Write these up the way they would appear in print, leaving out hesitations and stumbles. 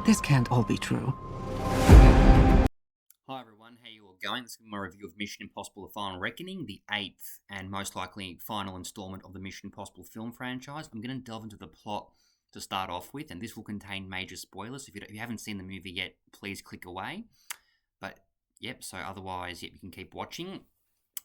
This can't all be true. Hi everyone, how you all going? This is my review of Mission Impossible: The Final Reckoning, the 8th and most likely final installment of the Mission Impossible film franchise. I'm going to delve into the plot to start off with, and this will contain major spoilers. If you haven't seen the movie yet, please click away. But, so otherwise, you can keep watching.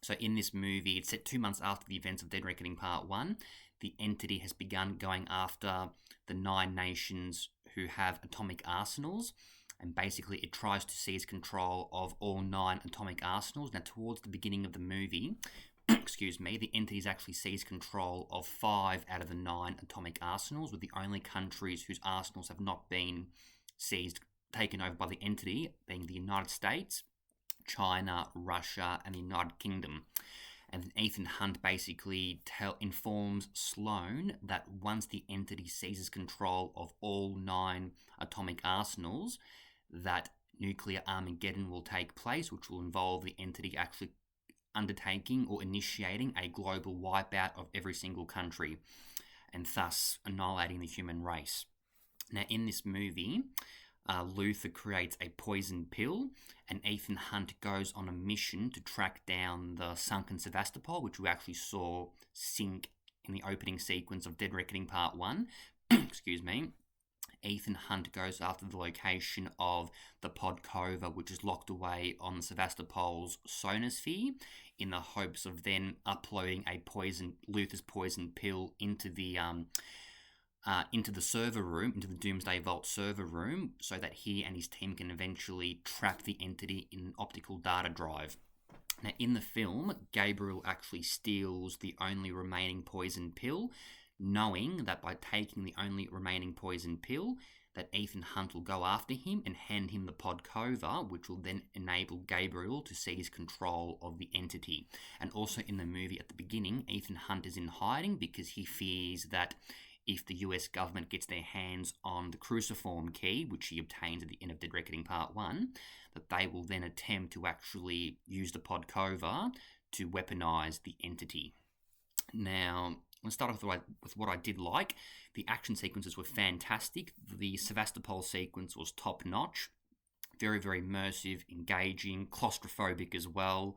So in this movie, it's set 2 months after the events of Dead Reckoning Part 1. The entity has begun going after the 9 nations who have atomic arsenals, and basically it tries to seize control of all 9 atomic arsenals. Now, towards the beginning of the movie, the entities actually seize control of 5 out of the 9 atomic arsenals, with the only countries whose arsenals have not been taken over by the entity being the United States, China, Russia, and the United Kingdom. And then Ethan Hunt basically informs Sloane that once the entity seizes control of all 9 atomic arsenals, that nuclear Armageddon will take place, which will involve the entity actually undertaking or initiating a global wipeout of every single country, and thus annihilating the human race. Now, in this movie, Luther creates a poison pill, and Ethan Hunt goes on a mission to track down the sunken Sevastopol, which we actually saw sink in the opening sequence of Dead Reckoning Part 1. Ethan Hunt goes after the location of the Podkova, which is locked away on Sevastopol's sonosphere, in the hopes of then uploading Luther's poison pill into the server room, into the Doomsday Vault server room, so that he and his team can eventually trap the entity in an optical data drive. Now, in the film, Gabriel actually steals the only remaining poison pill, knowing that by taking the only remaining poison pill, that Ethan Hunt will go after him and hand him the Podkova, which will then enable Gabriel to seize control of the entity. And also in the movie at the beginning, Ethan Hunt is in hiding because he fears that if the US government gets their hands on the cruciform key, which he obtains at the end of Dead Reckoning Part 1, that they will then attempt to actually use the Podkova to weaponize the entity. Now, let's start off with what I did like. The action sequences were fantastic. The Sevastopol sequence was top-notch. Very, very immersive, engaging, claustrophobic as well.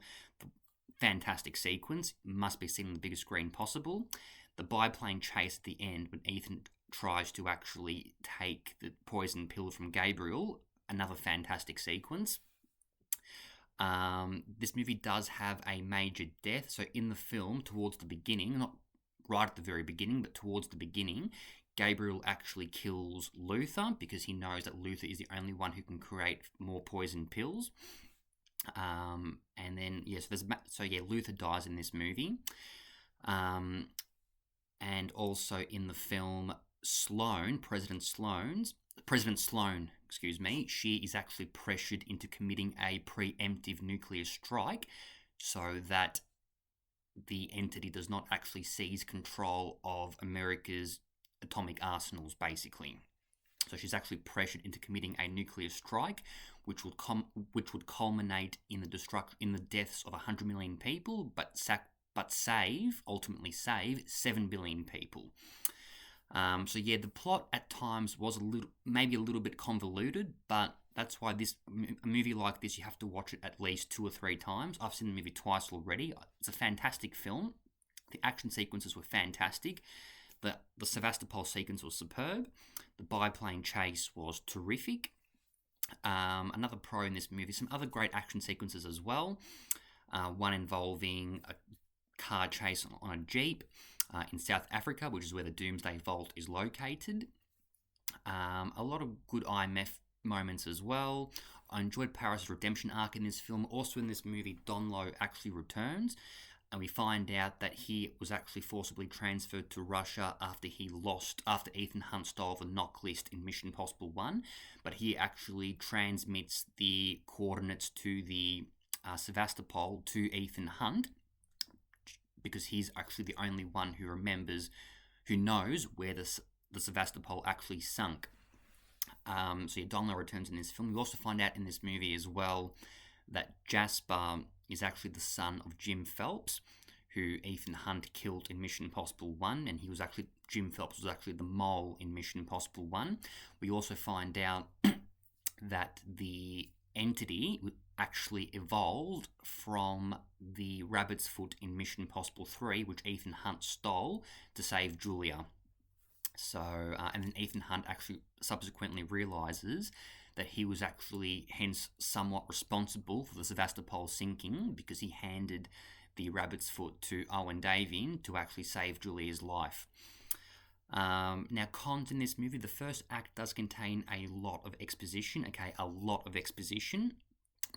Fantastic sequence. Must be seen on the biggest screen possible. The biplane chase at the end, when Ethan tries to actually take the poison pill from Gabriel, another fantastic sequence. This movie does have a major death. So in the film, towards the beginning, not right at the very beginning, but towards the beginning, Gabriel actually kills Luther because he knows that Luther is the only one who can create more poison pills. Luther dies in this movie. And also in the film, President Sloane, she is actually pressured into committing a preemptive nuclear strike so that the entity does not actually seize control of America's atomic arsenals, basically. So she's actually pressured into committing a nuclear strike, which would culminate in the deaths of 100 million people, but ultimately save 7 billion people. The plot at times was maybe a little bit convoluted, but that's why a movie like this, you have to watch it at least 2 or 3 times. I've seen the movie twice already. It's a fantastic film. The action sequences were fantastic. The Sevastopol sequence was superb. The biplane chase was terrific. Another pro in this movie, some other great action sequences as well. One involving a car chase on a Jeep in South Africa, which is where the Doomsday Vault is located. A lot of good IMF moments as well. I enjoyed Paris' redemption arc in this film. Also in this movie, Donloe actually returns, and we find out that he was actually forcibly transferred to Russia after Ethan Hunt stole the knock list in Mission Impossible 1, but he actually transmits the coordinates to the Sevastopol to Ethan Hunt, because he's actually the only one who knows where the Sevastopol actually sunk. Donloe returns in this film. We also find out in this movie as well that Jasper is actually the son of Jim Phelps, who Ethan Hunt killed in Mission Impossible 1, and Jim Phelps was actually the mole in Mission Impossible 1. We also find out that the entity actually evolved from the rabbit's foot in Mission Impossible 3, which Ethan Hunt stole to save Julia. So, and then Ethan Hunt actually subsequently realizes that he was actually hence somewhat responsible for the Sevastopol sinking because he handed the rabbit's foot to Owen Davian to actually save Julia's life. Now, cons in this movie, the first act does contain a lot of exposition, a lot of exposition.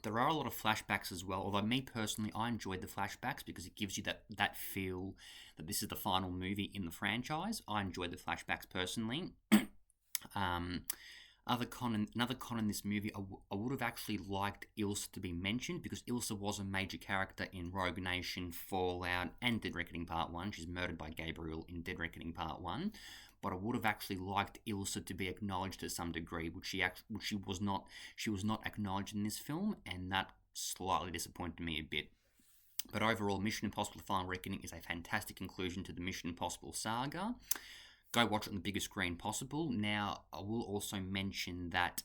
There are a lot of flashbacks as well, although me personally, I enjoyed the flashbacks because it gives you that feel that this is the final movie in the franchise. I enjoyed the flashbacks personally. Another con in this movie, I would have actually liked Ilsa to be mentioned because Ilsa was a major character in Rogue Nation, Fallout, and Dead Reckoning Part 1. She's murdered by Gabriel in Dead Reckoning Part 1. But I would have actually liked Ilsa to be acknowledged to some degree, which she was not. She was not acknowledged in this film, and that slightly disappointed me a bit. But overall, Mission Impossible: The Final Reckoning is a fantastic conclusion to the Mission Impossible saga. Go watch it on the biggest screen possible. Now, I will also mention that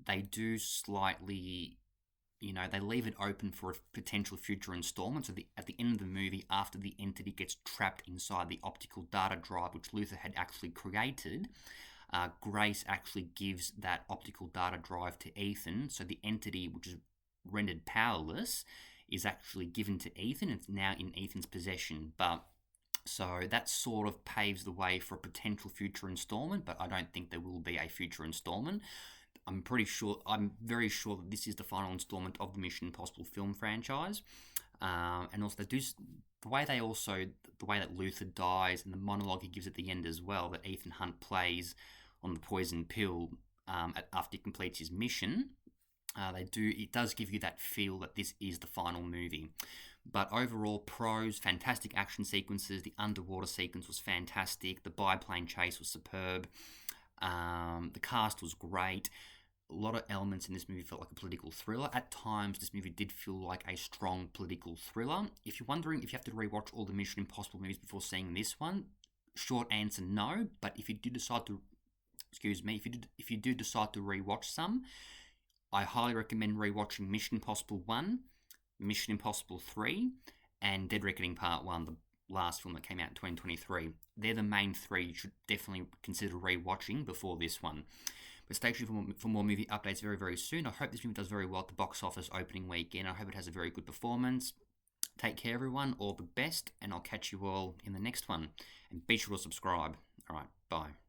they do slightly, they leave it open for a potential future installment. So at the end of the movie, after the entity gets trapped inside the optical data drive, which Luther had actually created, Grace actually gives that optical data drive to Ethan. So the entity, which is rendered powerless, is actually given to Ethan. It's now in Ethan's possession. So that sort of paves the way for a potential future installment, but I don't think there will be a future installment. I'm very sure that this is the final installment of the Mission Impossible film franchise. And also the way that Luther dies and the monologue he gives at the end as well, that Ethan Hunt plays on the poison pill after he completes his mission, it does give you that feel that this is the final movie. But overall, pros, fantastic action sequences. The underwater sequence was fantastic. The biplane chase was superb. The cast was great. A lot of elements in this movie felt like a political thriller. At times, this movie did feel like a strong political thriller. If you're wondering if you have to rewatch all the Mission Impossible movies before seeing this one, short answer, no. But if you do decide to, if you do decide to rewatch some, I highly recommend rewatching Mission Impossible 1, Mission Impossible 3, and Dead Reckoning Part 1, the last film that came out in 2023. They're the main three you should definitely consider rewatching before this one. But stay tuned for more movie updates very, very soon. I hope this movie does very well at the box office opening weekend. I hope it has a very good performance. Take care, everyone. All the best, and I'll catch you all in the next one. And be sure to subscribe. All right, bye.